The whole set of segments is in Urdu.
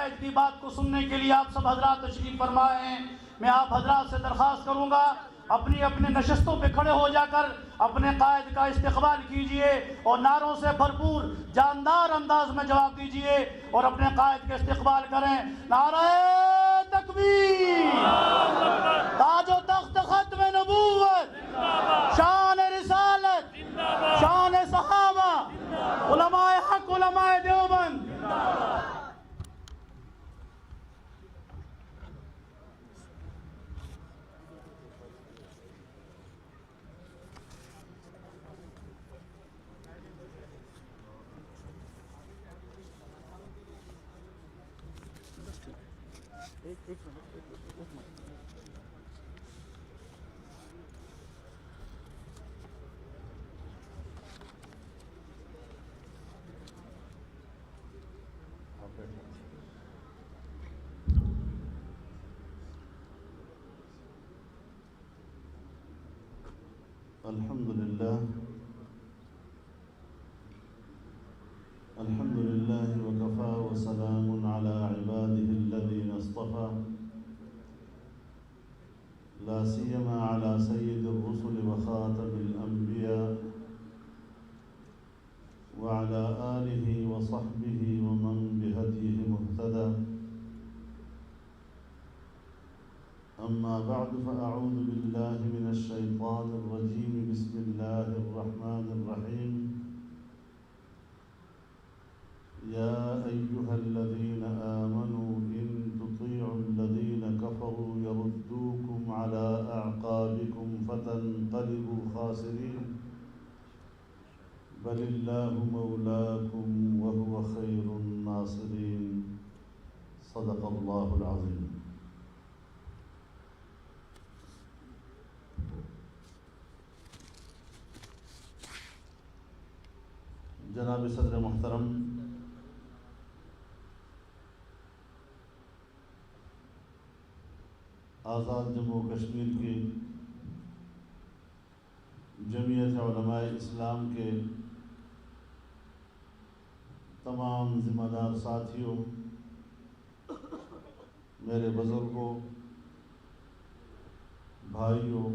قائد کی بات کو سننے کے لیے آپ سب حضرات تشریف فرمائے ہیں. میں آپ حضرات سے درخواست کروں گا اپنی اپنے نشستوں پہ کھڑے ہو جا کر اپنے قائد کا استقبال کیجئے اور نعروں سے بھرپور جاندار انداز میں جواب دیجئے اور اپنے قائد کے استقبال کریں. نعرہ تکبیر، تاج و تخت ختم نبوت، شان رسالت، شان صحابہ، علماء حق، علماء دیوبند. الحمد لله وكفى وسلام على عباده الذين اصطفى لا سيما على سيد الرسل وخاتم الأنبياء وعلى آله وصحبه ومن بهديه مهتدى. أما بعد فأعوذ بالله من الشيطان الرجيم. بسم الله الرحمن الرحيم. يا أيها الذين آمنوا إن تطيعوا الذين كفروا يردوكم على أعقابكم فتنقلبوا خاسرين بل الله مولاكم وهو خير الناصرين. صدق الله العظيم. جناب صدر محترم، آزاد جموں و کشمیر کی جمعیت علماء اسلام کے تمام ذمہ دار ساتھیوں، میرے بزرگوں، بھائیوں،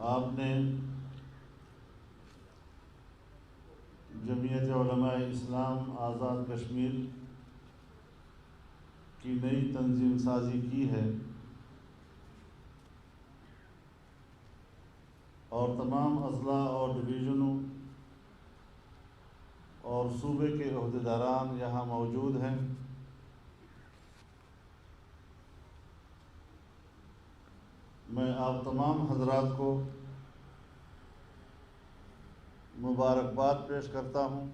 آپ نے جمعیت علماء اسلام آزاد کشمیر کی نئی تنظیم سازی کی ہے اور تمام اضلاع اور ڈویژنوں اور صوبے کے عہدیداران یہاں موجود ہیں. میں آپ تمام حضرات کو مبارکباد پیش کرتا ہوں.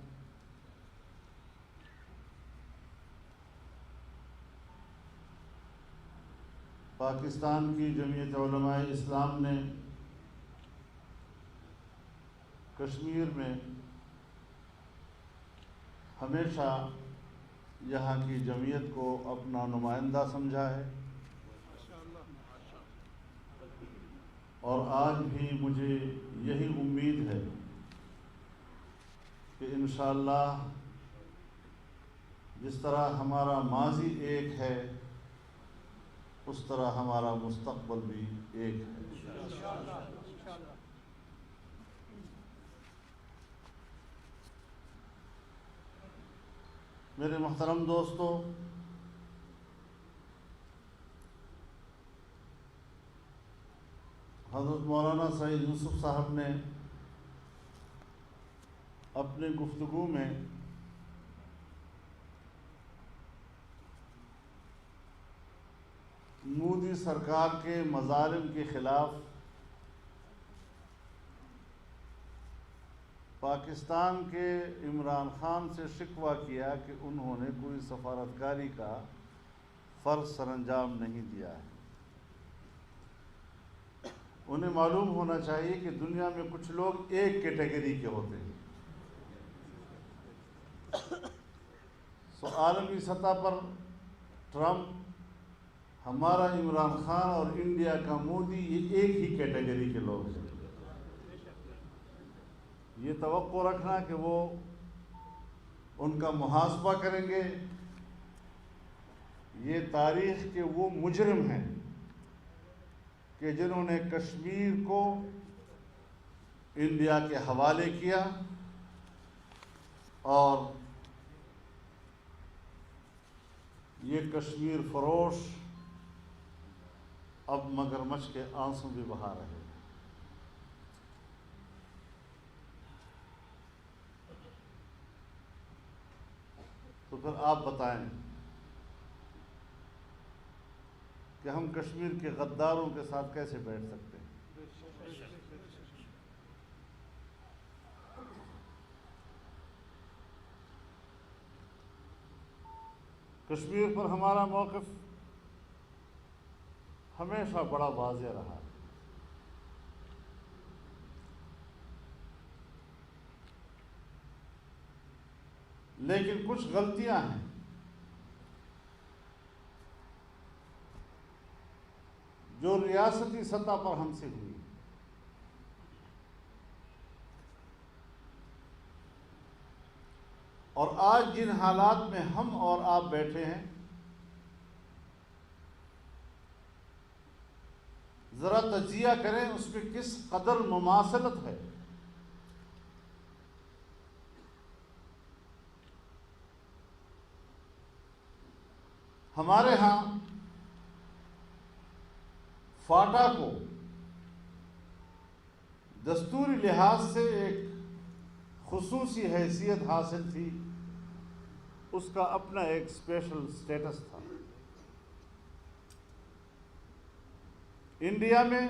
پاکستان کی جمعیت علماء اسلام نے کشمیر میں ہمیشہ یہاں کی جمعیت کو اپنا نمائندہ سمجھا ہے اور آج بھی مجھے یہی امید ہے کہ انشاءاللہ جس طرح ہمارا ماضی ایک ہے اس طرح ہمارا مستقبل بھی ایک ہے. میرے محترم دوستو، حضرت مولانا سعید یوسف صاحب نے اپنے گفتگو میں مودی سرکار کے مظالم کے خلاف پاکستان کے عمران خان سے شکوہ کیا کہ انہوں نے کوئی سفارتکاری کا فرض سر انجام نہیں دیا ہے. انہیں معلوم ہونا چاہیے کہ دنیا میں کچھ لوگ ایک کیٹیگری کے ہوتے ہیں. عالمی سطح پر ٹرمپ ہمارا عمران خان اور انڈیا کا مودی یہ ایک ہی کیٹیگری کے لوگ ہیں. یہ توقع رکھنا کہ وہ ان کا محاسبہ کریں گے، یہ تاریخ کے وہ مجرم ہیں کہ جنہوں نے کشمیر کو انڈیا کے حوالے کیا اور یہ کشمیر فروش اب مگرمچھ کے آنسو بھی بہا رہے ہیں. تو پھر آپ بتائیں کہ ہم کشمیر کے غداروں کے ساتھ کیسے بیٹھ سکتے ہیں؟ کشمیر پر ہمارا موقف ہمیشہ بڑا واضح رہا. لیکن کچھ غلطیاں ہیں جو ریاستی سطح پر ہم سے ہوئی. اور آج جن حالات میں ہم اور آپ بیٹھے ہیں، ذرا تجزیہ کریں اس میں کس قدر مماثلت ہے. ہمارے ہاں فاٹا کو دستوری لحاظ سے ایک خصوصی حیثیت حاصل تھی، اس کا اپنا ایک اسپیشل سٹیٹس تھا. انڈیا میں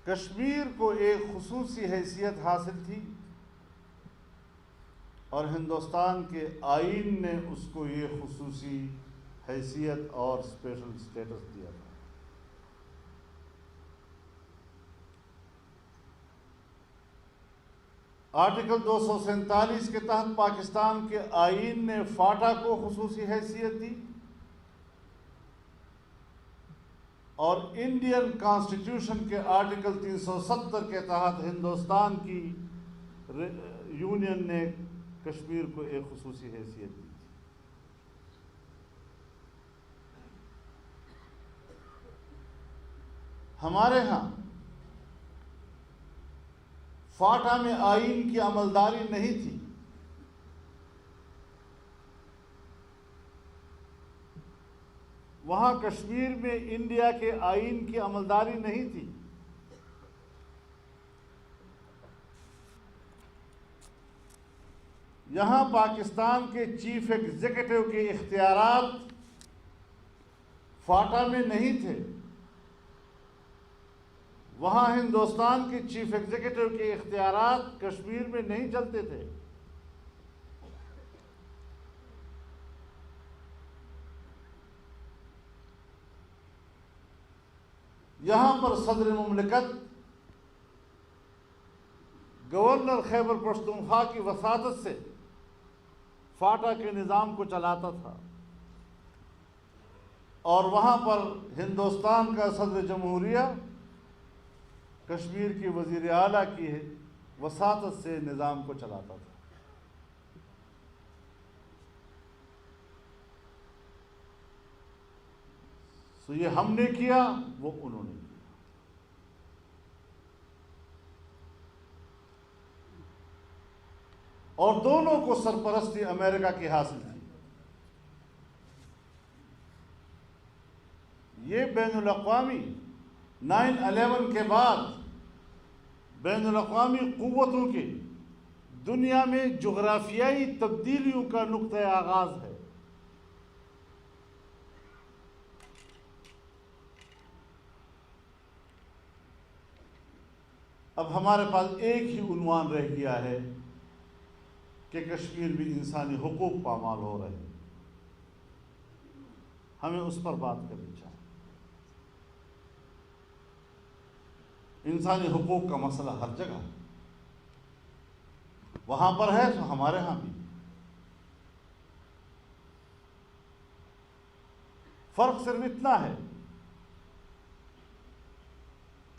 کشمیر کو ایک خصوصی حیثیت حاصل تھی اور ہندوستان کے آئین نے اس کو یہ خصوصی حیثیت اور اسپیشل سٹیٹس دیا تھا. آرٹیکل 247 کے تحت پاکستان کے آئین نے فاٹا کو خصوصی حیثیت دی اور انڈین کانسٹیٹیوشن کے آرٹیکل 370 کے تحت ہندوستان کی یونین نے کشمیر کو ایک خصوصی حیثیت دی. ہمارے ہاں فاٹا میں آئین کی عملداری نہیں تھی. وہاں کشمیر میں انڈیا کے آئین کی عملداری نہیں تھی. یہاں پاکستان کے چیف ایگزیکٹو کے اختیارات فاٹا میں نہیں تھے. وہاں ہندوستان کے چیف ایگزیکٹو کے اختیارات کشمیر میں نہیں چلتے تھے. یہاں پر صدر مملکت گورنر خیبر پختونخوا کی وساطت سے فاٹا کے نظام کو چلاتا تھا اور وہاں پر ہندوستان کا صدر جمہوریہ کشمیر کی وزیر اعلیٰ کی وساطت سے نظام کو چلاتا تھا. تو یہ ہم نے کیا، وہ انہوں نے کیا. اور دونوں کو سرپرستی امریکہ کی حاصل تھی. یہ بین الاقوامی 9/11 کے بعد بین الاقوامی قوتوں کے دنیا میں جغرافیائی تبدیلیوں کا نقطۂ آغاز ہے. اب ہمارے پاس ایک ہی عنوان رہ گیا ہے کہ کشمیر میں انسانی حقوق پامال ہو رہے ہیں. ہمیں اس پر بات کرنی چاہیے. انسانی حقوق کا مسئلہ ہر جگہ وہاں پر ہے تو ہمارے ہاں بھی. فرق صرف اتنا ہے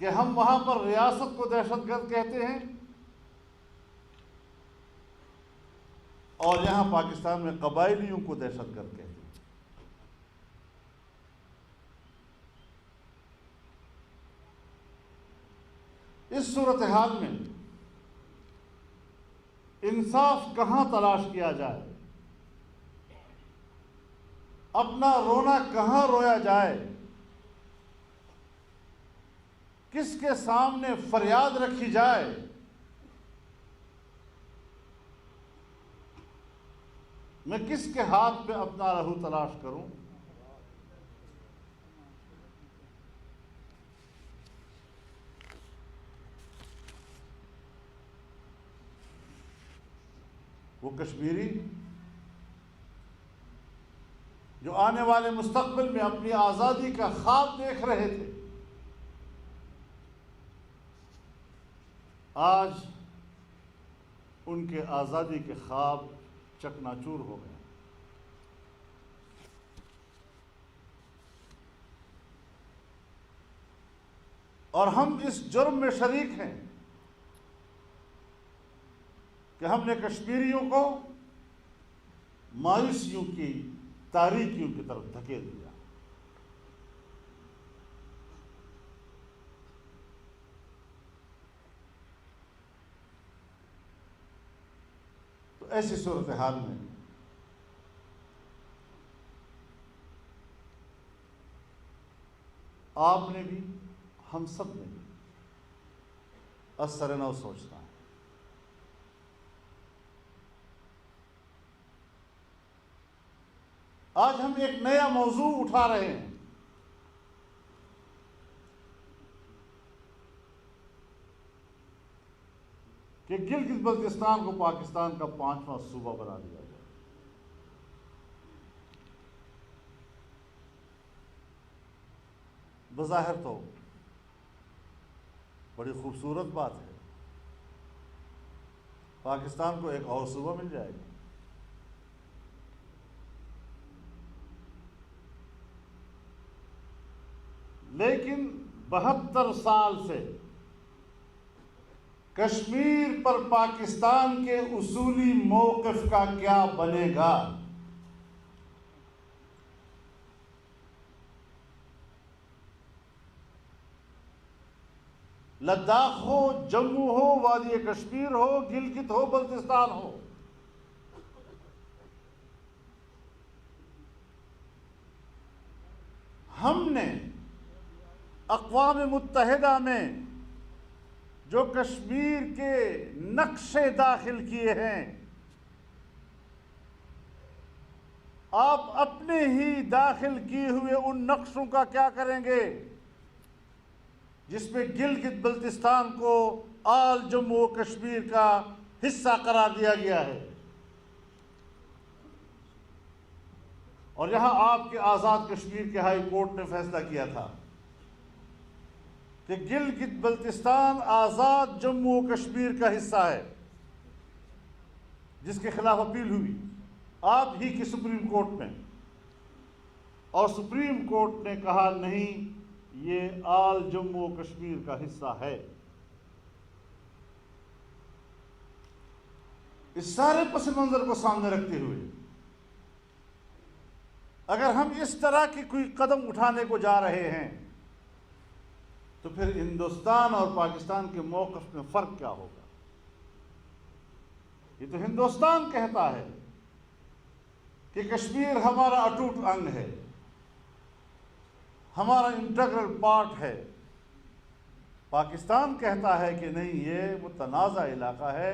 کہ ہم وہاں پر ریاست کو دہشت گرد کہتے ہیں اور یہاں پاکستان میں قبائلیوں کو دہشت گرد کہتے ہیں۔ اس صورتحال میں انصاف کہاں تلاش کیا جائے، اپنا رونا کہاں رویا جائے، کس کے سامنے فریاد رکھی جائے، میں کس کے ہاتھ پہ اپنا رہو تلاش کروں؟ وہ کشمیری جو آنے والے مستقبل میں اپنی آزادی کا خواب دیکھ رہے تھے، آج ان کے آزادی کے خواب چکناچور ہو گئے۔ اور ہم اس جرم میں شریک ہیں کہ ہم نے کشمیریوں کو مایوسیوں کی تاریکیوں کی طرف دھکیل دیا۔ تو ایسی صورتحال میں آپ نے بھی، ہم سب نے بھی از سر نو سوچنا ہے۔ آج ہم ایک نیا موضوع اٹھا رہے ہیں کہ گلگت بلتستان کو پاکستان کا 5واں صوبہ بنا دیا جائے۔ بظاہر تو بڑی خوبصورت بات ہے، پاکستان کو ایک اور صوبہ مل جائے گا، لیکن 72 سال سے کشمیر پر پاکستان کے اصولی موقف کا کیا بنے گا؟ لداخ ہو، جموں ہو، وادی کشمیر ہو، گلگت ہو، بلتستان ہو، ہم نے اقوام متحدہ میں جو کشمیر کے نقشے داخل کیے ہیں، آپ اپنے ہی داخل کیے ہوئے ان نقشوں کا کیا کریں گے جس میں گلگت بلتستان کو آل جموں و کشمیر کا حصہ قرار دیا گیا ہے؟ اور یہاں آپ کے آزاد کشمیر کے ہائی کورٹ نے فیصلہ کیا تھا کہ گلگت بلتستان آزاد جموں و کشمیر کا حصہ ہے، جس کے خلاف اپیل ہوئی آپ ہی کی سپریم کورٹ میں، اور سپریم کورٹ نے کہا نہیں، یہ آل جموں و کشمیر کا حصہ ہے۔ اس سارے پس منظر کو سامنے رکھتے ہوئے اگر ہم اس طرح کی کوئی قدم اٹھانے کو جا رہے ہیں تو پھر ہندوستان اور پاکستان کے موقف میں فرق کیا ہوگا؟ یہ تو ہندوستان کہتا ہے کہ کشمیر ہمارا اٹوٹ انگ ہے، ہمارا انٹیگرل پارٹ ہے۔ پاکستان کہتا ہے کہ نہیں، یہ متنازع علاقہ ہے،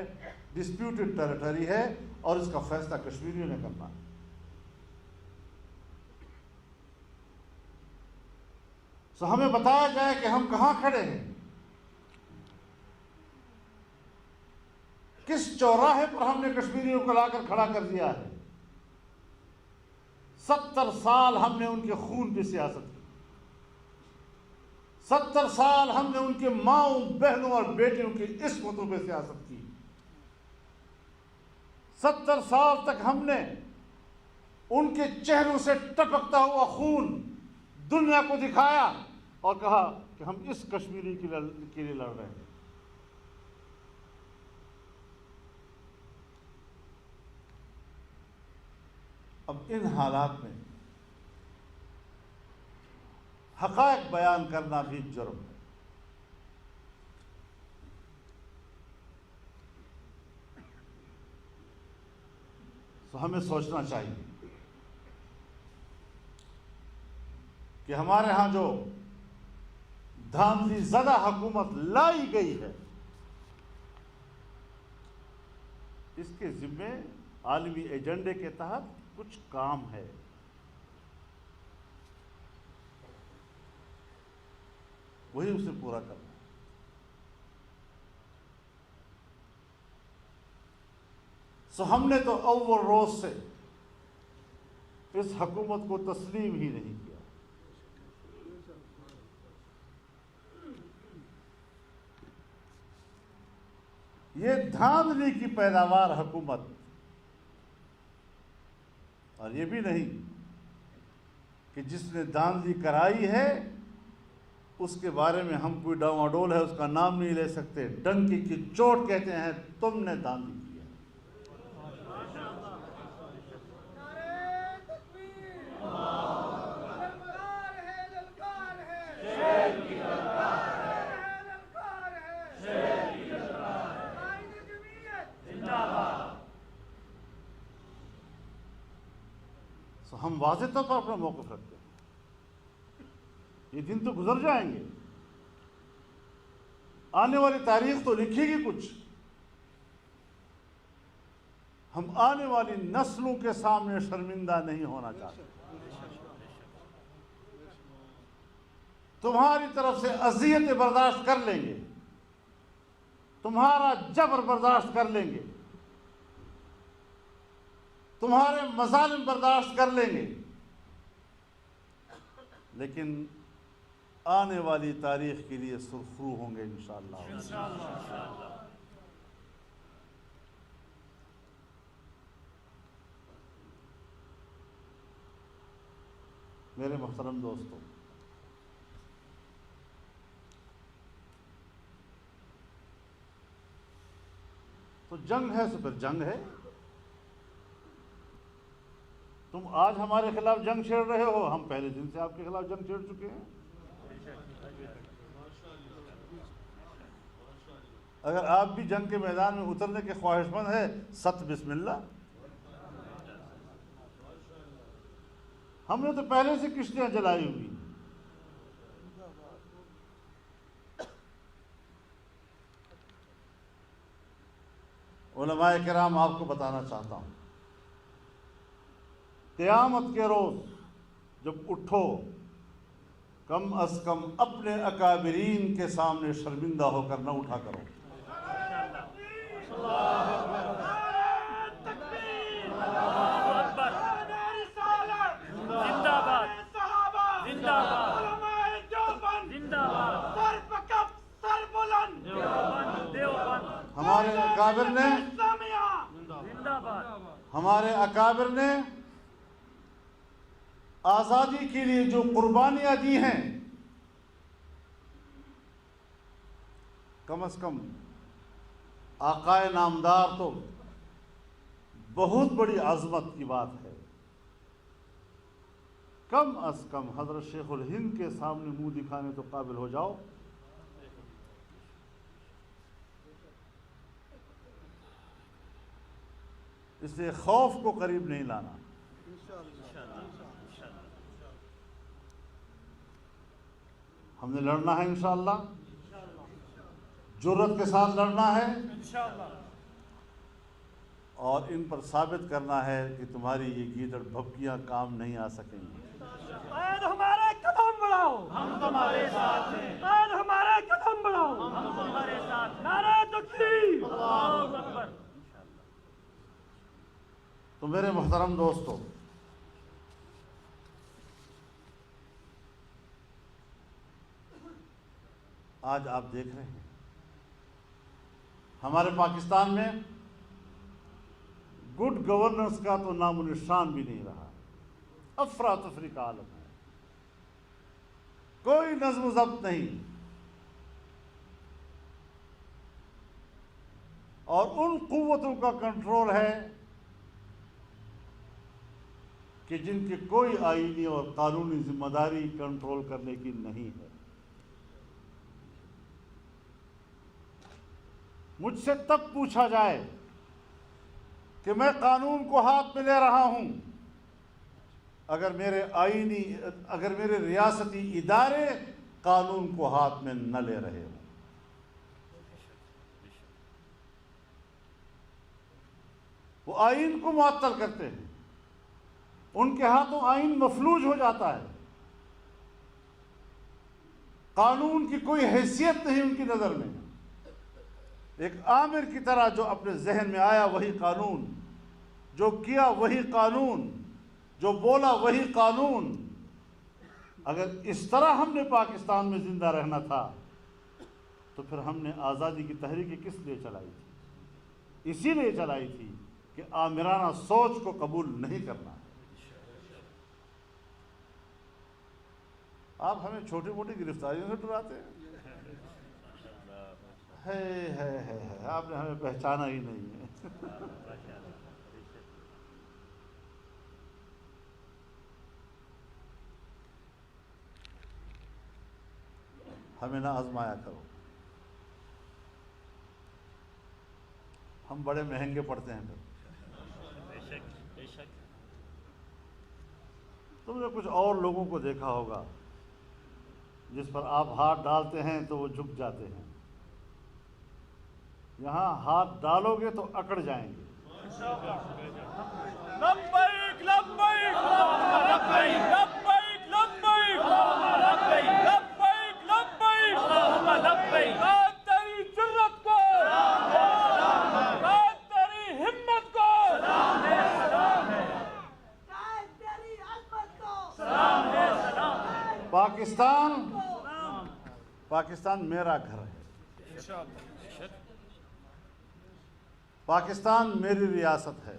ڈسپیوٹڈ ٹیریٹری ہے، اور اس کا فیصلہ کشمیریوں نے کرنا ہے۔ سو ہمیں بتایا جائے کہ ہم کہاں کھڑے ہیں، کس چوراہے پر ہم نے کشمیریوں کو لا کر کھڑا کر دیا ہے۔ 70 سال ہم نے ان کے خون پہ سیاست کی، 70 سال ہم نے ان کے ماؤں، بہنوں اور بیٹیوں کی عصمتوں پہ سیاست کی، 70 سال تک ہم نے ان کے چہروں سے ٹپکتا ہوا خون دنیا کو دکھایا اور کہا کہ ہم اس کشمیری کے لیے لڑ رہے ہیں. اب ان حالات میں حقائق بیان کرنا بھی جرم ہے. تو ہمیں سوچنا چاہیے کہ ہمارے ہاں جو دھاندلی زدہ حکومت لائی گئی ہے اس کے ذمے عالمی ایجنڈے کے تحت کچھ کام ہے. وہی اسے پورا کرنا ہے. سو ہم نے تو اول روز سے اس حکومت کو تسلیم ہی نہیں کیا. یہ دھاندلی کی پیداوار حکومت، اور یہ بھی نہیں کہ جس نے دھاندلی کرائی ہے اس کے بارے میں ہم کوئی ڈاواڈول ہے اس کا نام نہیں لے سکتے. ڈنکی کی چوٹ کہتے ہیں تم نے دھاندلی کی. ہم واضح طور پر اپنا موقف رکھتے ہیں. یہ دن تو گزر جائیں گے، آنے والی تاریخ تو لکھے گی کچھ. ہم آنے والی نسلوں کے سامنے شرمندہ نہیں ہونا چاہتے. تمہاری طرف سے اذیتیں برداشت کر لیں گے، تمہارا جبر برداشت کر لیں گے، تمہارے مظالم برداشت کر لیں گے، لیکن آنے والی تاریخ کے لیے سرخرو ہوں گے انشاءاللہ. میرے محترم دوستو، تو جنگ ہے تو پھر جنگ ہے. تم آج ہمارے خلاف جنگ چھیڑ رہے ہو، ہم پہلے دن سے آپ کے خلاف جنگ چھیڑ چکے ہیں. اگر آپ بھی جنگ کے میدان میں اترنے کے خواہش مند ہے، ست بسم اللہ. ہم نے تو پہلے سے کشتیاں جلائی ہوئی. علماء کرام آپ کو بتانا چاہتا ہوں، قیامت کے روز جب اٹھو، کم از کم اپنے اکابرین کے سامنے شرمندہ ہو کر نہ اٹھا کرو. ہمارے اکابر نے آزادی کے لیے جو قربانیاں دی ہیں، کم از کم آقائے نامدار تو بہت بڑی عظمت کی بات ہے. کم از کم حضرت شیخ الہند کے سامنے منہ دکھانے تو قابل ہو جاؤ. اس لیے خوف کو قریب نہیں لانا. ہم نے لڑنا ہے انشاءاللہ، جرأت کے ساتھ لڑنا ہے، اور ان پر ثابت کرنا ہے کہ تمہاری یہ گیدڑ بھبکیاں کام نہیں آ سکیں گی. قائد ہمارے قدم بڑھاؤ، ہم تمہارے ساتھ ہیں. قائد ہمارے قدم بڑھاؤ، ہم تمہارے ساتھ. نعرہ تکبیر، اللہ اکبر. تو میرے محترم دوستو، آج آپ دیکھ رہے ہیں ہمارے پاکستان میں گڈ گورننس کا تو نام و نشان بھی نہیں رہا. افراتفری کا عالم ہے. کوئی نظم و ضبط نہیں، اور ان قوتوں کا کنٹرول ہے کہ جن کی کوئی آئینی اور قانونی ذمہ داری کنٹرول کرنے کی نہیں ہے۔ مجھ سے تب پوچھا جائے کہ میں قانون کو ہاتھ میں لے رہا ہوں اگر میرے ریاستی ادارے قانون کو ہاتھ میں نہ لے رہے ہوں۔ وہ آئین کو معطل کرتے ہیں، ان کے ہاتھوں آئین مفلوج ہو جاتا ہے، قانون کی کوئی حیثیت نہیں ان کی نظر میں۔ ایک آمر کی طرح جو اپنے ذہن میں آیا وہی قانون، جو کیا وہی قانون، جو بولا وہی قانون۔ اگر اس طرح ہم نے پاکستان میں زندہ رہنا تھا تو پھر ہم نے آزادی کی تحریک کس لیے چلائی تھی؟ اسی لیے چلائی تھی کہ آمرانہ سوچ کو قبول نہیں کرنا۔ آپ ہمیں چھوٹی موٹی گرفتاریوں سے ڈراتے ہیں۔ آپ نے ہمیں پہچانا ہی نہیں ہے۔ ہمیں نہ آزمایا کرو، ہم بڑے مہنگے پڑتے ہیں۔ تم نے کچھ اور لوگوں کو دیکھا ہوگا جس پر آپ ہاتھ ڈالتے ہیں تو وہ جھک جاتے ہیں، یہاں ہاتھ ڈالو گے تو اکڑ جائیں گے۔ لبیک لبیک لبیک لبیک لبیک لبیک لبیک، تیری جرت کو، تیری ہمت کو، تیری عظمت کو، پاکستان میرا گھر ہے، پاکستان میری ریاست ہے۔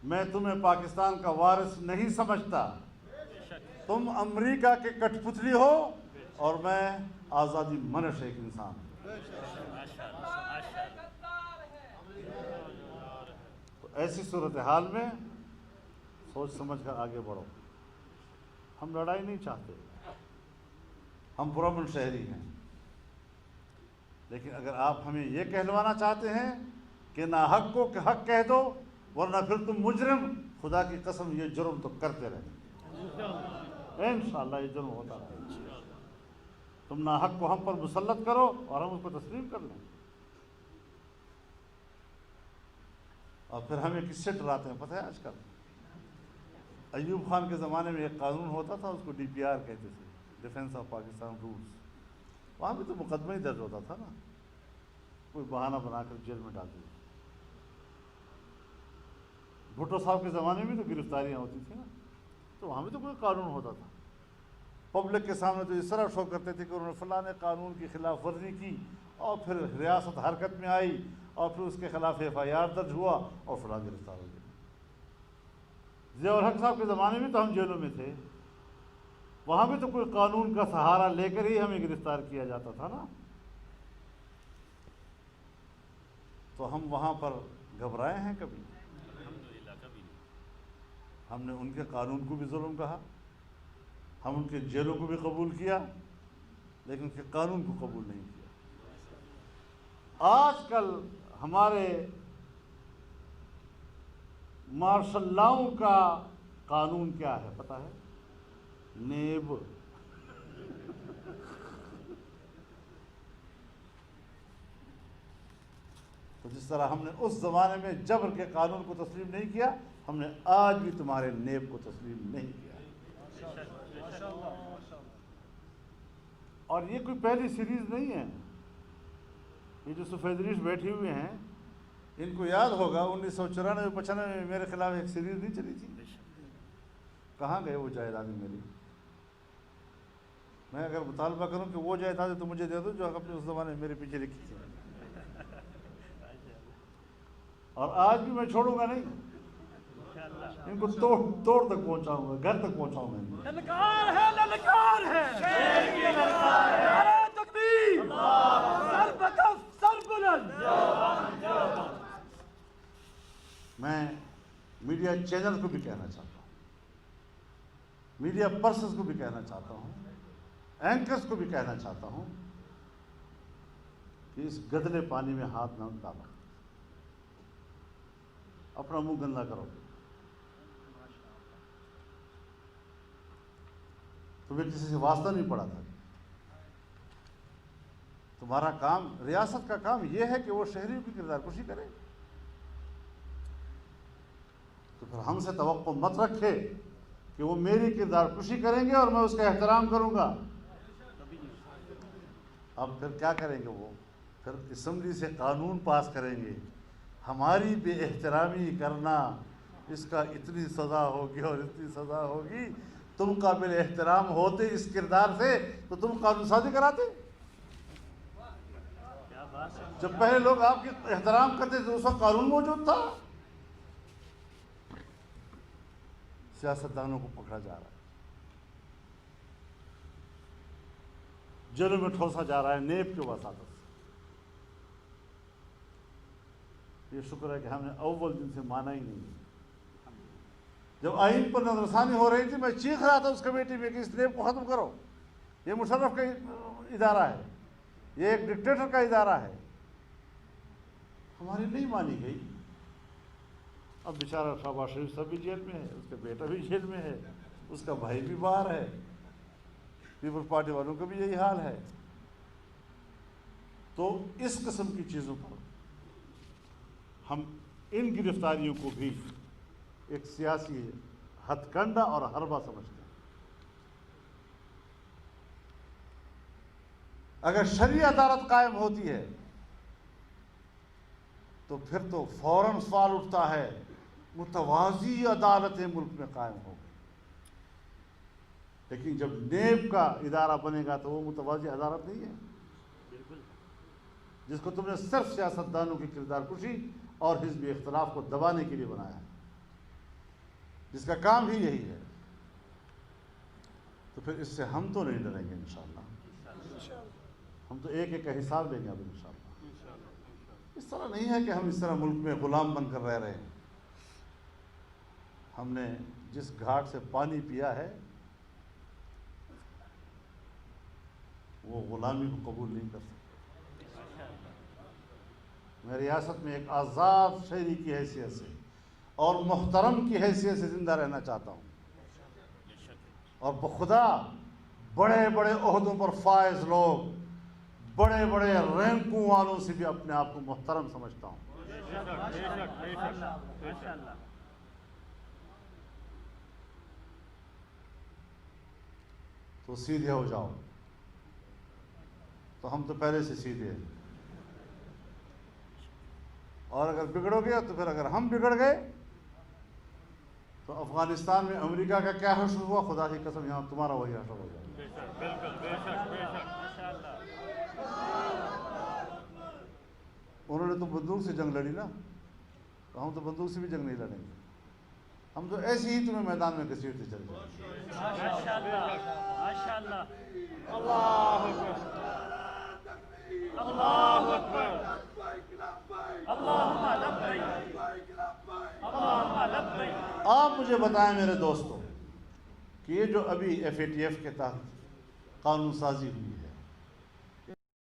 میں تمہیں پاکستان کا وارث نہیں سمجھتا، تم امریکہ کے کٹ پتلی ہو اور میں آزادی منش ایک انسان ہوں۔ تو ایسی صورتحال میں سوچ سمجھ کر آگے بڑھو۔ ہم لڑائی نہیں چاہتے، ہم پرامن شہری ہیں، لیکن اگر آپ ہمیں یہ کہلوانا چاہتے ہیں کہ ناحق کو حق کہہ دو ورنہ پھر تم مجرم، خدا کی قسم یہ جرم تو کرتے رہیں، انشاءاللہ یہ جرم ہوتا رہے۔ تم ناحق کو ہم پر مسلط کرو اور ہم اس کو تسلیم کر لیں، اور پھر ہمیں کس سے ڈراتے ہیں پتہ ہے؟ آج کل ایوب خان کے زمانے میں ایک قانون ہوتا تھا، اس کو DPR کہتے تھے، ڈیفینس آف پاکستان رولز۔ وہاں بھی تو مقدمہ ہی درج ہوتا تھا نا، کوئی بہانہ بنا کر جیل میں ڈال دیا۔ بھٹو صاحب کے زمانے میں تو گرفتاریاں ہوتی تھیں نا، تو وہاں بھی تو کوئی قانون ہوتا تھا۔ پبلک کے سامنے تو اس طرح شو کرتے تھے کہ انہوں نے فلاں قانون کی خلاف ورزی کی، اور پھر ریاست حرکت میں آئی، اور پھر اس کے خلاف FIR درج ہوا اور فلاں گرفتار ہو گئے۔ ضیاء الحق صاحب کے زمانے میں تو ہم جیلوں میں تھے، وہاں بھی تو کوئی قانون کا سہارا لے کر ہی ہمیں گرفتار کیا جاتا تھا نا۔ تو ہم وہاں پر گھبرائے ہیں کبھی؟ ہم نے ان کے قانون کو بھی ظلم کہا، ہم ان کے جیلوں کو بھی قبول کیا، لیکن ان کے قانون کو قبول نہیں کیا۔ آج کل ہمارے مارشل لاؤں کا قانون کیا ہے پتہ ہے؟ نیب۔ تو جس طرح ہم نے اس زمانے میں جبر کے قانون کو تسلیم نہیں کیا، ہم نے آج بھی تمہارے نیب کو تسلیم نہیں کیا۔ اور یہ کوئی پہلی سیریز نہیں ہے۔ یہ جو سفید ریش بیٹھے ہوئے ہیں، ان کو یاد ہوگا 1994-95 میں میرے خلاف ایک سیریز نہیں چلی تھی؟ کہاں گئے وہ جائیدادیں میری؟ میں اگر مطالبہ کروں کہ وہ جائیدادیں تو مجھے دے دو جو اپنے اس زمانے میں میرے پیچھے لکھی تھی، اور آج بھی میں چھوڑوں گا نہیں۔ ان کو توڑ تک پہنچاؤں گا، گھر تک پہنچاؤں گا. للکار ہے، للکار ہے، شیر کی للکار ہے. نعرہ تکبیر، سر بکف سر بلند. میں میڈیا چینل کو بھی کہنا چاہتا ہوں، میڈیا پرسنز کو بھی کہنا چاہتا ہوں، اینکرز کو بھی کہنا چاہتا ہوں کہ اس گدلے پانی میں ہاتھ نہ ڈالو، اپنا منہ گندا کرو. تمہیں کسی سے واسطہ نہیں پڑا تھا. تمہارا کام، ریاست کا کام یہ ہے کہ وہ شہریوں کی کردار کشی کرے. تو پھر ہم سے توقع مت رکھے کہ وہ میری کردار کشی کریں گے اور میں اس کا احترام کروں گا. اب پھر کیا کریں گے وہ؟ پھر اسمبلی سے قانون پاس کریں گے، ہماری بے احترامی کرنا، اس کا اتنی سزا ہوگی اور اتنی سزا ہوگی. تم قابل احترام ہوتے اس کردار سے تو تم قانون سازی کراتے. جب پہلے لوگ آپ کی احترام کرتے تھے اس وقت قانون موجود تھا. سیاستدانوں کو پکڑا جا رہا ہے، جیلوں میں ٹھوسا جا رہا ہے نیب کی وساطت سے. یہ شکر ہے کہ ہم نے اول دن سے مانا ہی نہیں. جب آئین پر نظر ثانی ہو رہی تھی میں چیخ رہا تھا اس کمیٹی میں کہ اس نیب کو ختم کرو، یہ مشرف کا ادارہ ہے، یہ ایک ڈکٹیٹر کا ادارہ ہے. ہماری نہیں مانی گئی. اب بیچارہ شہباز شریف صاحب بھی جیل میں ہے، اس کا بیٹا بھی جیل میں ہے، اس کا بھائی بھی باہر ہے، پیپلز پارٹی والوں کا بھی یہی حال ہے. تو اس قسم کی چیزوں پر ہم ان گرفتاریوں کو بھی ایک سیاسی ہتھ کنڈا اور حربہ سمجھتے ہیں. اگر شرعی عدالت قائم ہوتی ہے تو پھر تو فوراً سوال اٹھتا ہے متوازی عدالتیں ملک میں قائم ہو گئی. لیکن جب نیب کا ادارہ بنے گا تو وہ متوازی عدالت نہیں ہے جس کو تم نے صرف سیاستدانوں کی کردار کشی اور حزبی اختلاف کو دبانے کے لیے بنایا ہے، جس کا کام ہی یہی ہے. تو پھر اس سے ہم تو نہیں ڈریں گے انشاءاللہ. ہم تو ایک ایک کا حساب لیں گے اب انشاءاللہ. اس طرح نہیں ہے کہ ہم اس طرح ملک میں غلام بن کر رہ رہے ہیں. ہم نے جس گھاٹ سے پانی پیا ہے وہ غلامی کو قبول نہیں کر سکتے. میں ریاست میں ایک آزاد شہری کی حیثیت سے اور محترم کی حیثیت سے زندہ رہنا چاہتا ہوں، اور بخدا بڑے بڑے عہدوں پر فائز لوگ، بڑے بڑے رینکوں والوں سے بھی اپنے آپ کو محترم سمجھتا ہوں. تو سیدھے ہو جاؤ. تو ہم تو پہلے سے سیدھے ہیں، اور اگر بگڑو گے تو پھر اگر ہم بگڑ گئے تو افغانستان میں امریکہ کا کیا حشر ہوا، خدا کی قسم یہاں تمہارا وہی حشر ہو جائے. انہوں نے تو بندوق سے جنگ لڑی نا، تو ہم تو بندوق سے بھی جنگ نہیں لڑیں گے. ہم تو ایسے ہی تمہیں میدان میں گھسیٹتے چلے جائیں گے. آپ مجھے بتائیں میرے دوستوں کہ یہ جو ابھی FATF کے تحت قانون سازی ہوئی